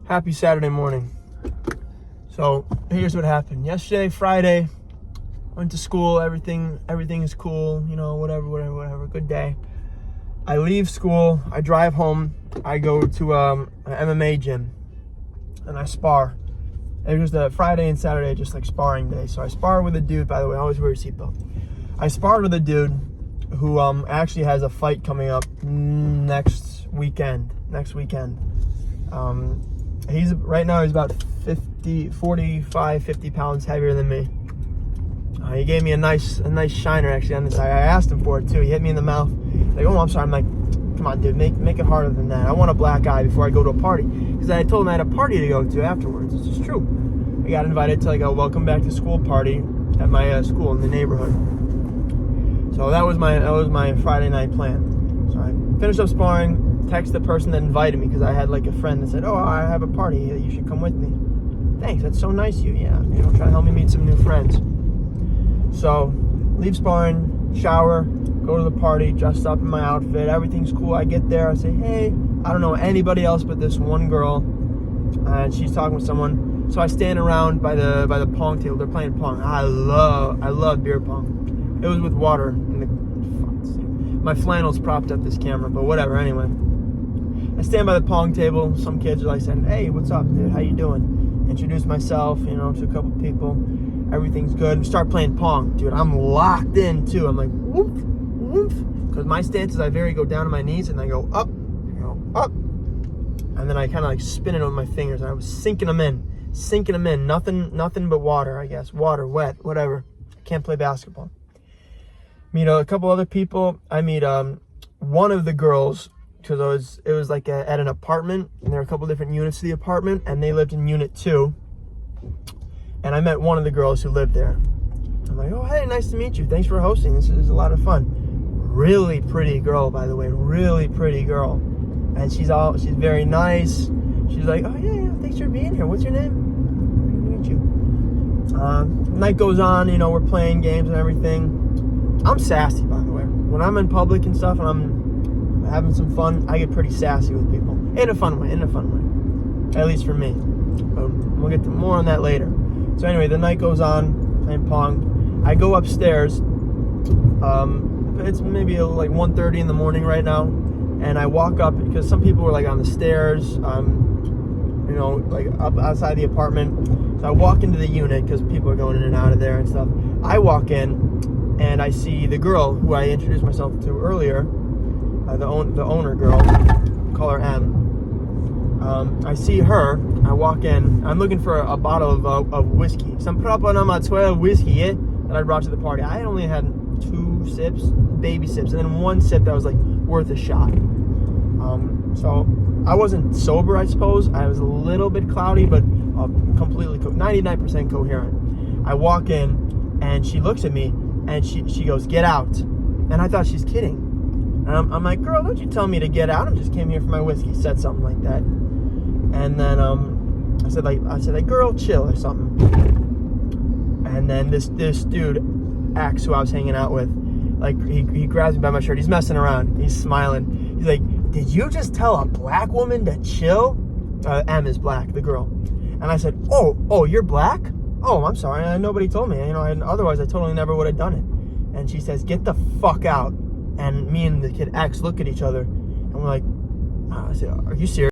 Happy Saturday morning. So here's what happened. Yesterday, Friday, went to school. Everything is cool. You know, whatever. Good day. I leave school. I drive home. I go to an MMA gym, and I spar. It was a Friday and Saturday, just like sparring day. So I spar with a dude. By the way, I always wear a seatbelt. I sparred with a dude who actually has a fight coming up next weekend. He's about 50 pounds heavier than me. He gave me a nice shiner actually on the side. I asked him for it too. He hit me in the mouth. Like, oh, I'm sorry. I'm like, come on, dude, make it harder than that. I want a black eye before I go to a party, because I told him I had a party to go to afterwards. This is true. I got invited to like a welcome back to school party at my school in the neighborhood. So that was my Friday night plan. So I finished up sparring. Text the person that invited me, because I had like a friend that said, oh, I have a party, you should come with me. Thanks, that's so nice of you. Yeah, try to help me meet some new friends. So leave sparring, shower, go to the party, dressed up in my outfit, everything's cool. I get there, I say, hey, I don't know anybody else but this one girl, and she's talking with someone. So I stand around by the pong table. They're playing pong. I love beer pong. It was with water. My flannel's propped up this camera, but whatever. Anyway, I stand by the pong table. Some kids are like saying, hey, what's up, dude? How you doing? Introduce myself, to a couple people. Everything's good. Start playing pong. Dude, I'm locked in, too. I'm like, whoop, whoop. Because my stance is I go down to my knees, and I go up, up. And then I kind of like spin it with my fingers. And I was sinking them in. Nothing but water, I guess. Water, wet, whatever. Can't play basketball. Meet a couple other people. I meet one of the girls, because it was like at an apartment, and there were a couple different units to the apartment, and they lived in unit 2. And I met one of the girls who lived there. I'm like, oh, hey, nice to meet you. Thanks for hosting. This is a lot of fun. Really pretty girl, by the way. Really pretty girl. And she's very nice. She's like, oh, yeah, thanks for being here. What's your name? Nice to meet you. Night goes on, we're playing games and everything. I'm sassy, by the way. When I'm in public and stuff and I'm having some fun, I get pretty sassy with people. In a fun way. At least for me. But we'll get to more on that later. So anyway, the night goes on, playing pong. I go upstairs. It's maybe like 1:30 in the morning right now. And I walk up, because some people were like on the stairs, like up outside the apartment. So I walk into the unit, because people are going in and out of there and stuff. I walk in, and I see the girl who I introduced myself to earlier, the owner girl, call her M. I see her. I walk in. I'm looking for a bottle of whiskey. Some Propanama whiskey that I brought to the party. I only had 2 sips, baby sips, and then 1 sip that was like worth a shot. So I wasn't sober, I suppose. I was a little bit cloudy, but completely 99% coherent. I walk in, and she looks at me, and she goes, get out. And I thought she's kidding. And I'm like, girl, don't you tell me to get out. I just came here for my whiskey. Said something like that. And then I said like, girl, chill or something. And then this dude, X, who I was hanging out with, like he grabs me by my shirt. He's messing around. He's smiling. He's like, did you just tell a black woman to chill? M is black, the girl. And I said, oh, you're black? Oh, I'm sorry. Nobody told me. Otherwise I totally never would have done it. And she says, get the fuck out. And me and the kid X look at each other, and we're like, I said, are you serious?